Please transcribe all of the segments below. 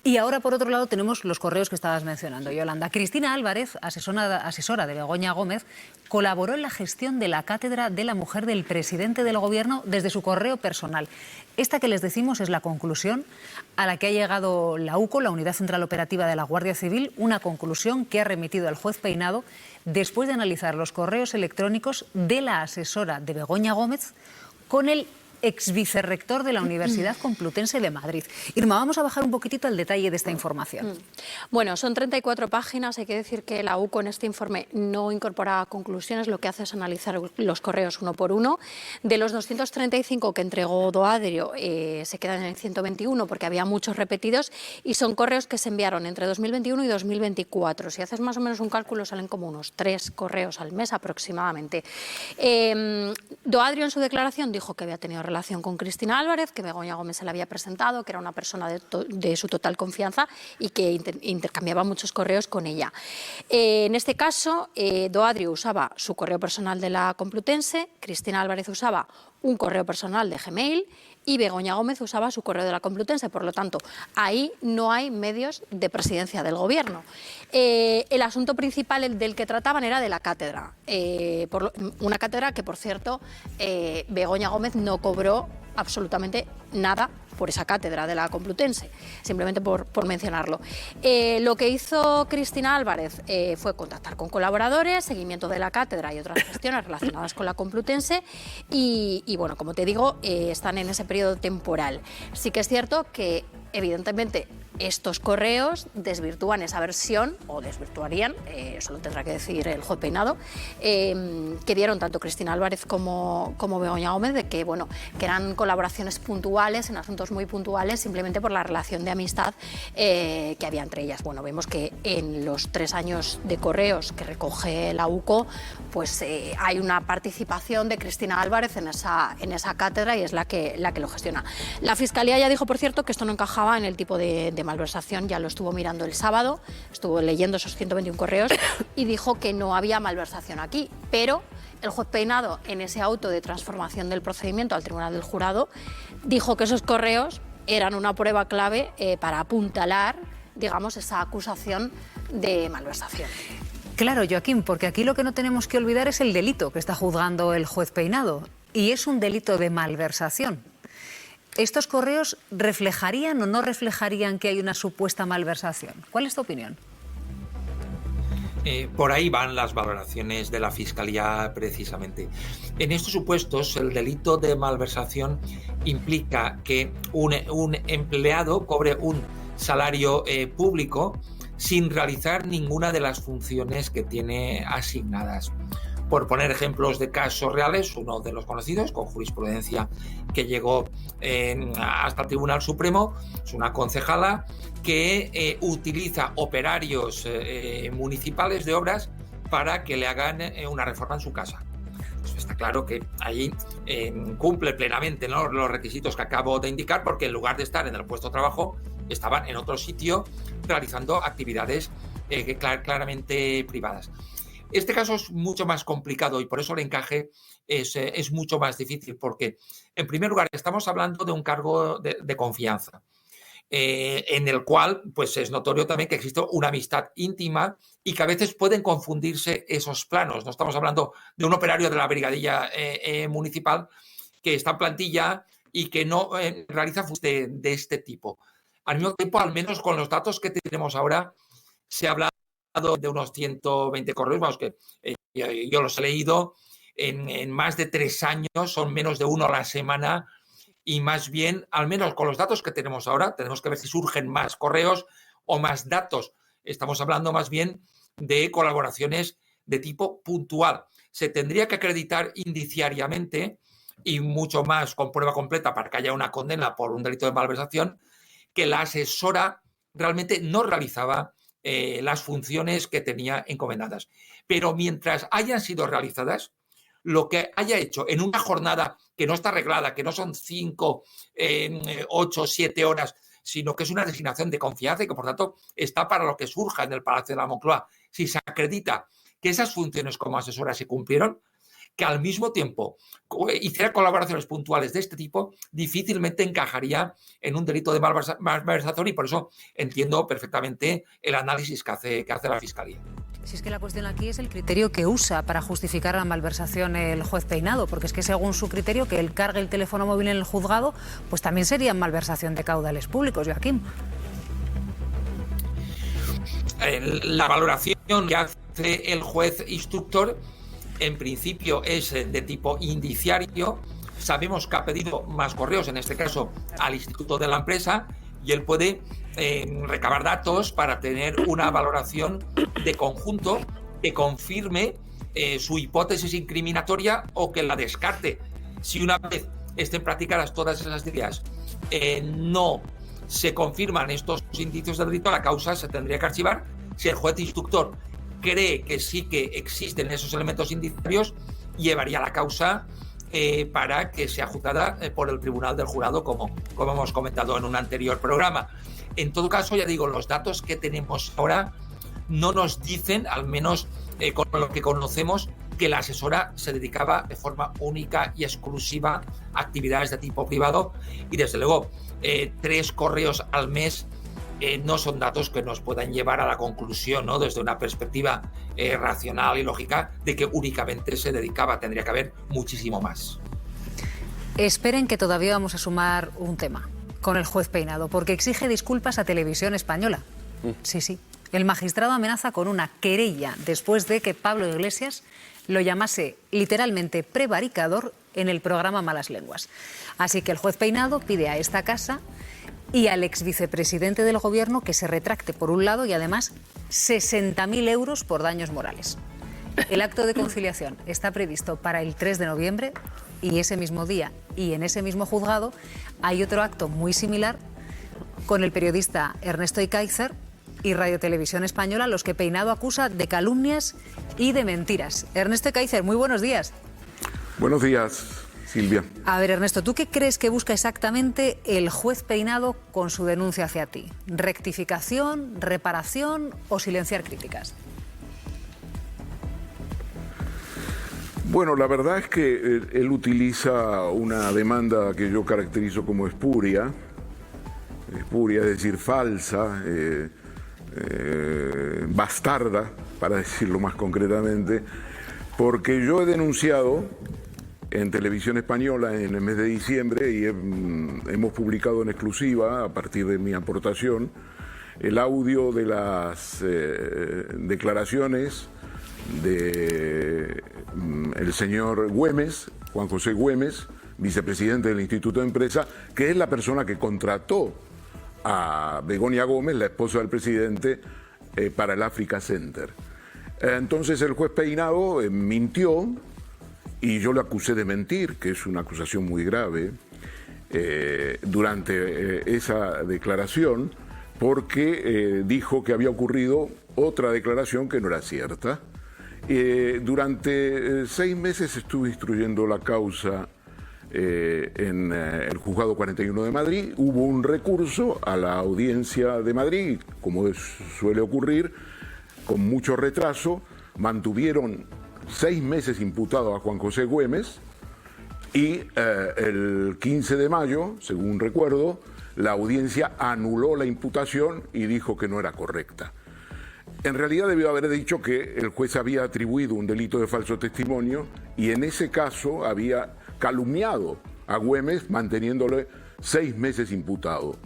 Y ahora, por otro lado, tenemos los correos que estabas mencionando, Yolanda. Cristina Álvarez, asesora de Begoña Gómez, colaboró en la gestión de la Cátedra de la Mujer del presidente del Gobierno desde su correo personal. Esta que les decimos es la conclusión a la que ha llegado la UCO, la Unidad Central Operativa de la Guardia Civil, una conclusión que ha remitido al juez Peinado después de analizar los correos electrónicos de la asesora de Begoña Gómez con el exvicerrector de la Universidad Complutense de Madrid. Irma, vamos a bajar un poquitito al detalle de esta información. Bueno, son 34 páginas. Hay que decir que la UCO en este informe no incorpora conclusiones, lo que hace es analizar los correos uno por uno. De los 235 que entregó Doadrio, se quedan en 121 porque había muchos repetidos y son correos que se enviaron entre 2021 y 2024. Si haces más o menos un cálculo, salen como unos 3 correos al mes aproximadamente. Doadrio en su declaración dijo que había tenido relación con Cristina Álvarez, que Begoña Gómez se la había presentado, que era una persona de su total confianza y que intercambiaba muchos correos con ella. En este caso, Doadrio usaba su correo personal de la Complutense, Cristina Álvarez usaba un correo personal de Gmail y Begoña Gómez usaba su correo de la Complutense. Por lo tanto, ahí no hay medios de presidencia del Gobierno. El asunto principal del que trataban era de la cátedra. Una cátedra que, por cierto, Begoña Gómez no cobró absolutamente nada por esa cátedra de la Complutense, simplemente por mencionarlo. Lo que hizo Cristina Álvarez fue contactar con colaboradores, seguimiento de la cátedra y otras cuestiones relacionadas con la Complutense y bueno, como te digo, están en ese periodo temporal. Sí que es cierto que, evidentemente, estos correos desvirtúan esa versión, o desvirtuarían, eso lo tendrá que decir el juez Peinado, que dieron tanto Cristina Álvarez como Begoña Gómez, de que, bueno, que eran colaboraciones puntuales, en asuntos muy puntuales, simplemente por la relación de amistad que había entre ellas. Bueno, vemos que en los 3 años de correos que recoge la UCO, pues hay una participación de Cristina Álvarez en esa cátedra y es la que lo gestiona. La Fiscalía ya dijo, por cierto, que esto no encajaba en el tipo de malversación, ya lo estuvo mirando el sábado, estuvo leyendo esos 121 correos y dijo que no había malversación aquí, pero el juez Peinado, en ese auto de transformación del procedimiento al Tribunal del Jurado, dijo que esos correos eran una prueba clave para apuntalar, digamos, esa acusación de malversación. Claro, Joaquín, porque aquí lo que no tenemos que olvidar es el delito que está juzgando el juez Peinado, y es un delito de malversación. ¿Estos correos reflejarían o no reflejarían que hay una supuesta malversación? ¿Cuál es tu opinión? Por ahí van las valoraciones de la Fiscalía precisamente. En estos supuestos, el delito de malversación implica que un empleado cobre un salario público sin realizar ninguna de las funciones que tiene asignadas. Por poner ejemplos de casos reales, uno de los conocidos, con jurisprudencia que llegó hasta el Tribunal Supremo, es una concejala que utiliza operarios municipales de obras para que le hagan una reforma en su casa. Pues está claro que ahí cumple plenamente, ¿no?, los requisitos que acabo de indicar, porque en lugar de estar en el puesto de trabajo, estaban en otro sitio realizando actividades claramente privadas. Este caso es mucho más complicado y por eso el encaje es mucho más difícil, porque, en primer lugar, estamos hablando de un cargo de confianza, en el cual pues es notorio también que existe una amistad íntima y que a veces pueden confundirse esos planos. No estamos hablando de un operario de la brigadilla municipal que está en plantilla y que no realiza funciones de este tipo. Al mismo tiempo, al menos con los datos que tenemos ahora, se habla de unos 120 correos, vamos, que yo los he leído en más de 3 años, son menos de 1 a la semana, y más bien, al menos con los datos que tenemos ahora, tenemos que ver si surgen más correos o más datos. Estamos hablando más bien de colaboraciones de tipo puntual. Se tendría que acreditar indiciariamente y mucho más con prueba completa para que haya una condena por un delito de malversación, que la asesora realmente no realizaba las funciones que tenía encomendadas. Pero mientras hayan sido realizadas, lo que haya hecho en una jornada que no está arreglada, que no son 5, 8, 7 horas, sino que es una designación de confianza y que, por tanto, está para lo que surja en el Palacio de la Moncloa, si se acredita que esas funciones como asesora se cumplieron, que al mismo tiempo hiciera colaboraciones puntuales de este tipo, difícilmente encajaría en un delito de malversación, y por eso entiendo perfectamente el análisis que hace la Fiscalía. Si es que la cuestión aquí es el criterio que usa para justificar la malversación el juez Peinado, porque es que según su criterio que él cargue el teléfono móvil en el juzgado, pues también sería malversación de caudales públicos, Joaquín. La valoración que hace el juez instructor en principio es de tipo indiciario. Sabemos que ha pedido más correos, en este caso al instituto de la empresa, y él puede recabar datos para tener una valoración de conjunto que confirme su hipótesis incriminatoria o que la descarte. Si una vez estén practicadas todas esas ideas, no se confirman estos indicios de delito, la causa se tendría que archivar. Si el juez instructor cree que sí que existen esos elementos indiciarios, llevaría la causa para que sea juzgada por el Tribunal del Jurado, como hemos comentado en un anterior programa. En todo caso, ya digo, los datos que tenemos ahora no nos dicen, al menos con lo que conocemos, que la asesora se dedicaba de forma única y exclusiva a actividades de tipo privado, y desde luego 3 correos al mes no son datos que nos puedan llevar a la conclusión, ¿no?, desde una perspectiva racional y lógica, de que únicamente se dedicaba. Tendría que haber muchísimo más. Esperen, que todavía vamos a sumar un tema con el juez Peinado, porque exige disculpas a Televisión Española. Sí. El magistrado amenaza con una querella después de que Pablo Iglesias lo llamase literalmente prevaricador en el programa Malas Lenguas. Así que el juez Peinado pide a esta casa y al exvicepresidente del Gobierno que se retracte, por un lado, y además 60.000 euros por daños morales. El acto de conciliación está previsto para el 3 de noviembre y ese mismo día y en ese mismo juzgado hay otro acto muy similar con el periodista Ernesto Ikaizer y Radio Televisión Española, a los que Peinado acusa de calumnias y de mentiras. Ernesto Ikaizer, muy buenos días. Buenos días, Silvia. A ver, Ernesto, ¿tú qué crees que busca exactamente el juez Peinado con su denuncia hacia ti? ¿Rectificación, reparación o silenciar críticas? Bueno, la verdad es que él utiliza una demanda que yo caracterizo como espuria, es decir, falsa, bastarda, para decirlo más concretamente, porque yo he denunciado en Televisión Española en el mes de diciembre y hemos publicado en exclusiva, a partir de mi aportación, el audio de las declaraciones de el señor Güemes, Juan José Güemes, vicepresidente del Instituto de Empresa, que es la persona que contrató a Begoña Gómez, la esposa del presidente, para el Africa Center. Entonces el juez Peinado mintió y yo le acusé de mentir, que es una acusación muy grave, durante esa declaración, porque dijo que había ocurrido otra declaración que no era cierta. Durante 6 meses estuve instruyendo la causa en el Juzgado 41 de Madrid. Hubo un recurso a la Audiencia de Madrid, como suele ocurrir, con mucho retraso. Mantuvieron 6 meses imputado a Juan José Güemes y el 15 de mayo, según recuerdo, la audiencia anuló la imputación y dijo que no era correcta. En realidad debió haber dicho que el juez había atribuido un delito de falso testimonio y en ese caso había calumniado a Güemes manteniéndole 6 meses imputado.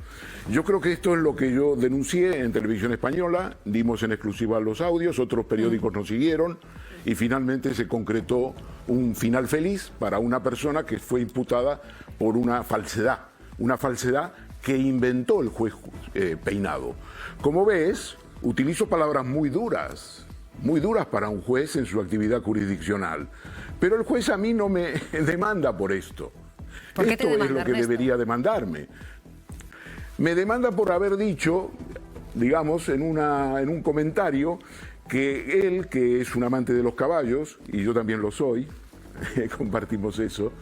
Yo creo que esto es lo que yo denuncié en Televisión Española, dimos en exclusiva los audios, otros periódicos nos siguieron y finalmente se concretó un final feliz para una persona que fue imputada por una falsedad que inventó el juez Peinado. Como ves, utilizo palabras muy duras para un juez en su actividad jurisdiccional. Pero el juez a mí no me demanda por esto. ¿Por qué te demanda, es lo que Ernesto? debería demandarme. Me demanda por haber dicho, digamos, en un comentario, que él, que es un amante de los caballos, y yo también lo soy, compartimos eso,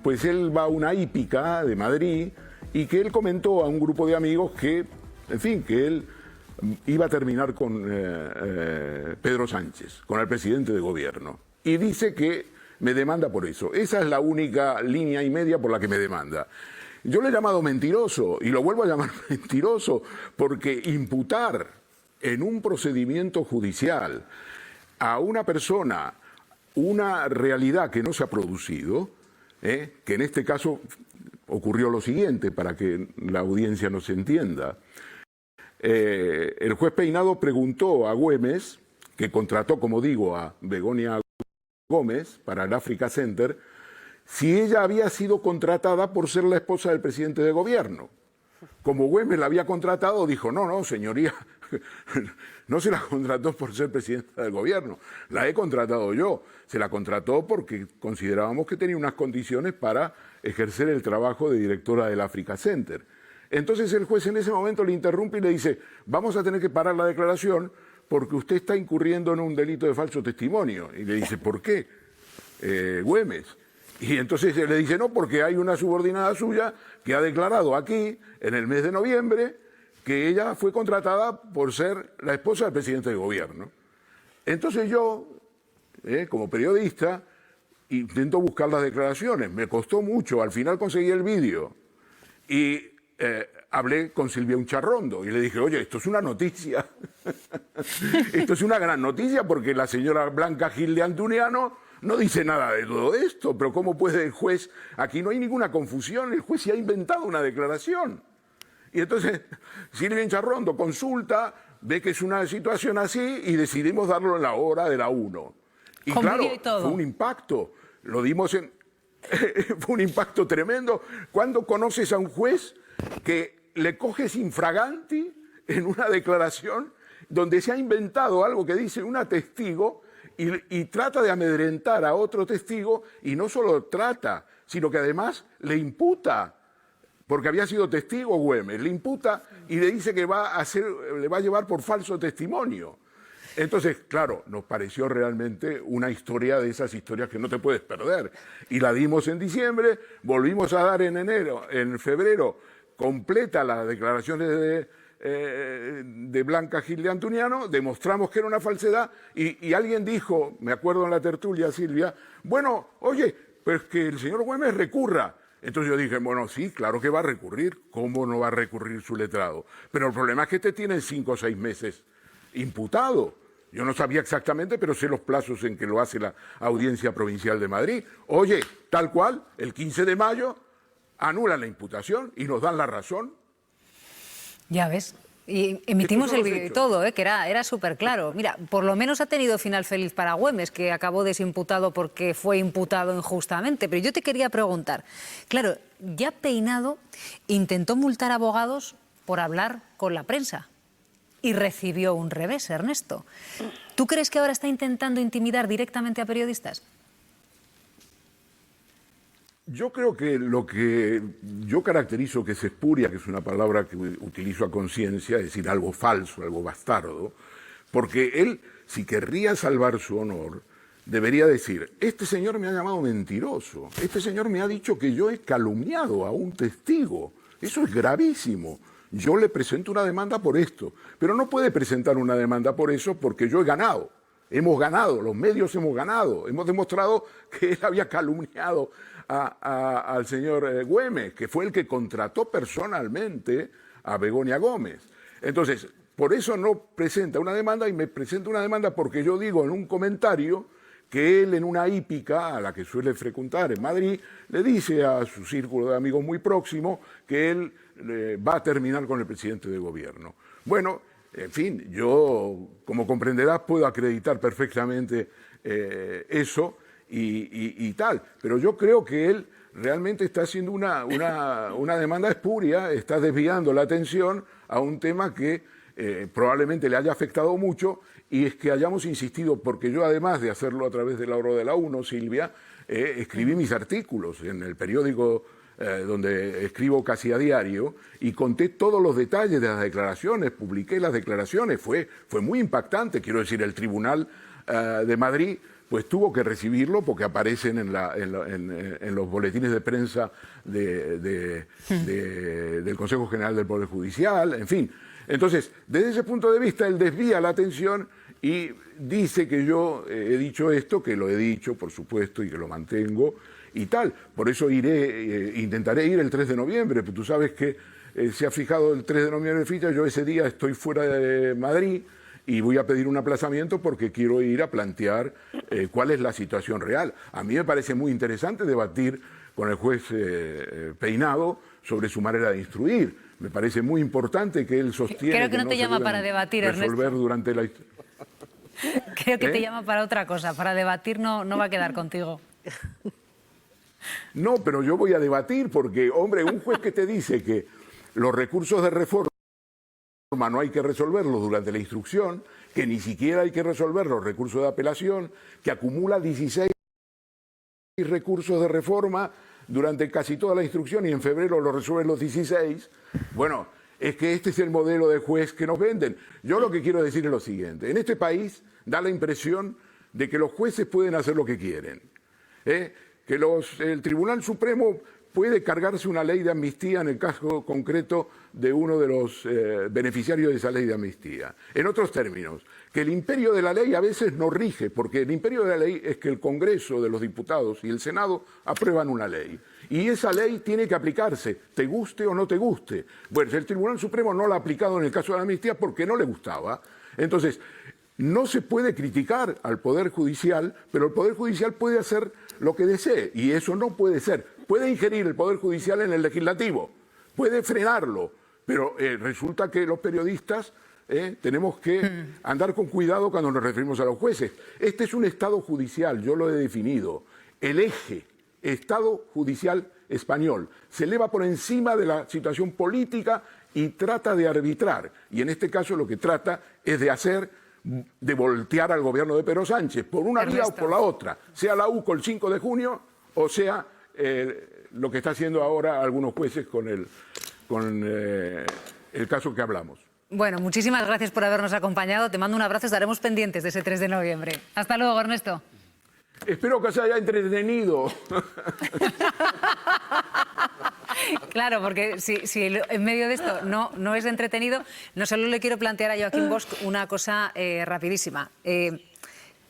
pues él va a una hípica de Madrid y que él comentó a un grupo de amigos que, en fin, que él iba a terminar con Pedro Sánchez, con el presidente de gobierno. y dice que me demanda por eso. Esa es la única línea y media por la que me demanda. Yo le he llamado mentiroso y lo vuelvo a llamar mentiroso porque imputar en un procedimiento judicial a una persona una realidad que no se ha producido, que en este caso ocurrió lo siguiente, para que la audiencia nos entienda. El juez Peinado preguntó a Güemes, que contrató, como digo, a Begoña Gómez para el Africa Center, si ella había sido contratada por ser la esposa del presidente de gobierno. Como Güemes la había contratado, dijo, no, señoría, no se la contrató por ser presidenta del gobierno, la he contratado yo. Se la contrató porque considerábamos que tenía unas condiciones para ejercer el trabajo de directora del Africa Center. Entonces el juez en ese momento le interrumpe y le dice, vamos a tener que parar la declaración porque usted está incurriendo en un delito de falso testimonio. Y le dice, ¿por qué, Güemes? Y entonces le dice, no, porque hay una subordinada suya que ha declarado aquí, en el mes de noviembre, que ella fue contratada por ser la esposa del presidente del gobierno. Entonces yo, como periodista, intento buscar las declaraciones. Me costó mucho, al final conseguí el vídeo. Y hablé con Silvia Uncharrondo y le dije, oye, esto es una noticia. Esto es una gran noticia porque la señora Blanca Gil de Antuniano no dice nada de todo esto, pero ¿cómo puede el juez? Aquí no hay ninguna confusión, el juez se ha inventado una declaración. Y entonces Silvia Uncharrondo consulta, ve que es una situación así y decidimos darlo en la hora de la 1. Y con claro, vídeo y todo. fue un impacto, lo dimos en... fue un impacto tremendo. Cuando conoces a un juez que le coges infraganti en una declaración donde se ha inventado algo que dice una testigo y trata de amedrentar a otro testigo y no solo trata, sino que además le imputa, porque había sido testigo Güemes, le imputa y le dice que le va a llevar por falso testimonio. Entonces, claro, nos pareció realmente una historia de esas historias que no te puedes perder. Y la dimos en diciembre, volvimos a dar en enero, en febrero, completa las declaraciones de Blanca Gil de Antuniano, demostramos que era una falsedad y alguien dijo, me acuerdo en la tertulia, Silvia, bueno, oye, pues que el señor Güemes recurra. Entonces yo dije, bueno, sí, claro que va a recurrir, ¿cómo no va a recurrir su letrado? Pero el problema es que te tienen 5 o 6 meses imputado. Yo no sabía exactamente, pero sé los plazos en que lo hace la Audiencia Provincial de Madrid. Oye, tal cual, el 15 de mayo anulan la imputación y nos dan la razón. Ya ves. Y emitimos el vídeo y todo, que era súper claro. Mira, por lo menos ha tenido final feliz para Güemes, que acabó desimputado porque fue imputado injustamente. Pero yo te quería preguntar, claro, ya Peinado intentó multar a abogados por hablar con la prensa y recibió un revés, Ernesto. ¿Tú crees que ahora está intentando intimidar directamente a periodistas? Yo creo que lo que yo caracterizo que es espuria, que es una palabra que utilizo a conciencia, es decir, algo falso, algo bastardo, porque él, si querría salvar su honor, debería decir, este señor me ha llamado mentiroso, este señor me ha dicho que yo he calumniado a un testigo, eso es gravísimo, yo le presento una demanda por esto, pero no puede presentar una demanda por eso porque yo he ganado. Hemos ganado, los medios hemos ganado, hemos demostrado que él había calumniado al señor Güemes, que fue el que contrató personalmente a Begoña Gómez. Entonces, por eso no presenta una demanda y me presenta una demanda porque yo digo en un comentario que él en una hípica a la que suele frecuentar en Madrid le dice a su círculo de amigos muy próximo que él va a terminar con el presidente de gobierno. Bueno, en fin, yo, como comprenderás, puedo acreditar perfectamente eso y tal, pero yo creo que él realmente está haciendo una demanda espuria, está desviando la atención a un tema que probablemente le haya afectado mucho y es que hayamos insistido, porque yo además de hacerlo a través de la hora de la 1, Silvia, escribí mis artículos en el periódico donde escribo casi a diario y conté todos los detalles de las declaraciones, publiqué las declaraciones, fue muy impactante, quiero decir, el Tribunal de Madrid pues tuvo que recibirlo porque aparecen en los boletines de prensa del Consejo General del Poder Judicial, en fin. Entonces, desde ese punto de vista, él desvía la atención y dice que yo he dicho esto, que lo he dicho, por supuesto, y que lo mantengo, y tal. Por eso intentaré ir el 3 de noviembre, porque tú sabes que se ha fijado el 3 de noviembre ficha, yo ese día estoy fuera de Madrid y voy a pedir un aplazamiento porque quiero ir a plantear cuál es la situación real. A mí me parece muy interesante debatir con el juez Peinado sobre su manera de instruir. Me parece muy importante que él sostiene Creo que no te llama para debatir, resolver Ernesto. durante la... Creo que te llama para otra cosa, para debatir no va a quedar contigo. No, pero yo voy a debatir porque, hombre, un juez que te dice que los recursos de reforma no hay que resolverlos durante la instrucción, que ni siquiera hay que resolver los recursos de apelación, que acumula 16 recursos de reforma durante casi toda la instrucción y en febrero lo resuelven los 16, bueno, es que este es el modelo de juez que nos venden. Yo lo que quiero decir es lo siguiente, en este país da la impresión de que los jueces pueden hacer lo que quieren, que el Tribunal Supremo puede cargarse una ley de amnistía en el caso concreto de uno de los beneficiarios de esa ley de amnistía. En otros términos, que el imperio de la ley a veces no rige, porque el imperio de la ley es que el Congreso de los Diputados y el Senado aprueban una ley. Y esa ley tiene que aplicarse, te guste o no te guste. Bueno, el Tribunal Supremo no la ha aplicado en el caso de la amnistía porque no le gustaba. Entonces, no se puede criticar al Poder Judicial, pero el Poder Judicial puede hacer lo que desee, y eso no puede ser. Puede ingerir el Poder Judicial en el Legislativo, puede frenarlo, pero resulta que los periodistas tenemos que andar con cuidado cuando nos referimos a los jueces. Este es un Estado judicial, yo lo he definido. El eje Estado judicial español se eleva por encima de la situación política y trata de arbitrar. Y en este caso lo que trata es de voltear al gobierno de Pedro Sánchez, por una vía o por la otra, sea la UCO el 5 de junio o sea lo que está haciendo ahora algunos jueces con el caso que hablamos. Bueno, muchísimas gracias por habernos acompañado. Te mando un abrazo, estaremos pendientes de ese 3 de noviembre. Hasta luego, Ernesto. Espero que se haya entretenido. Claro, porque si en medio de esto no es entretenido, no solo le quiero plantear a Joaquín Bosch una cosa rapidísima.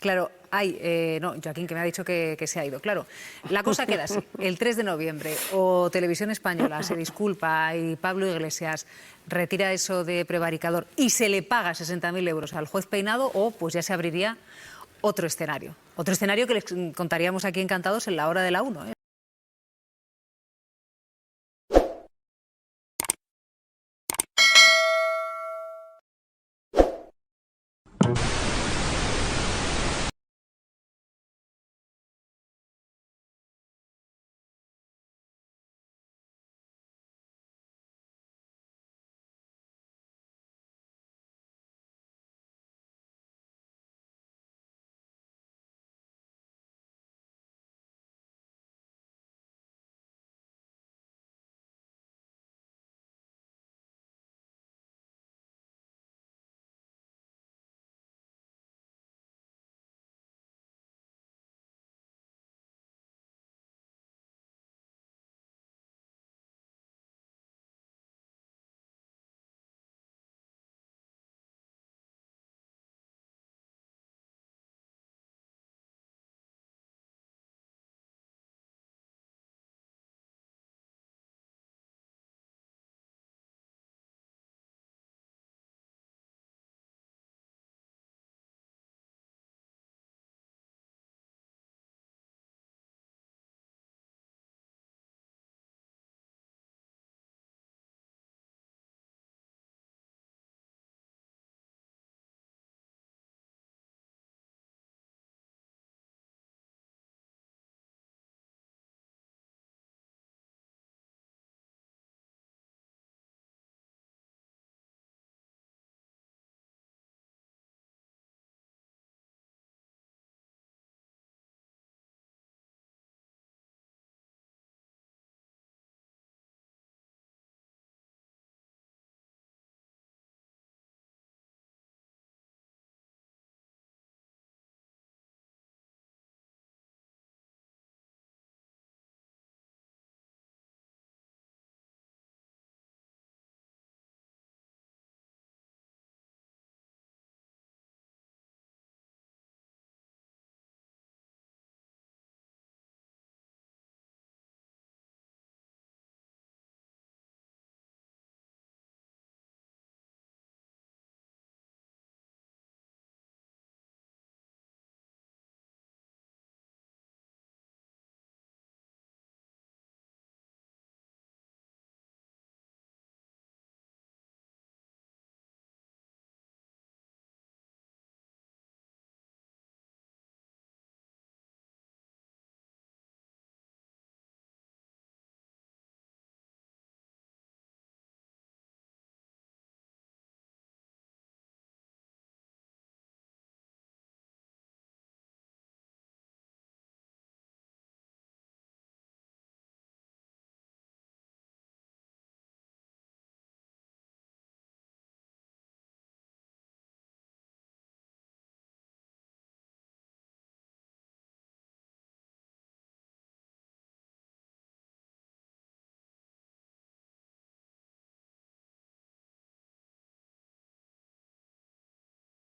Claro, Joaquín, que me ha dicho que se ha ido. Claro, la cosa queda así. El 3 de noviembre, o Televisión Española se disculpa y Pablo Iglesias retira eso de prevaricador y se le paga 60.000 euros al juez Peinado, o pues ya se abriría otro escenario. Otro escenario que les contaríamos aquí encantados en la hora de la 1.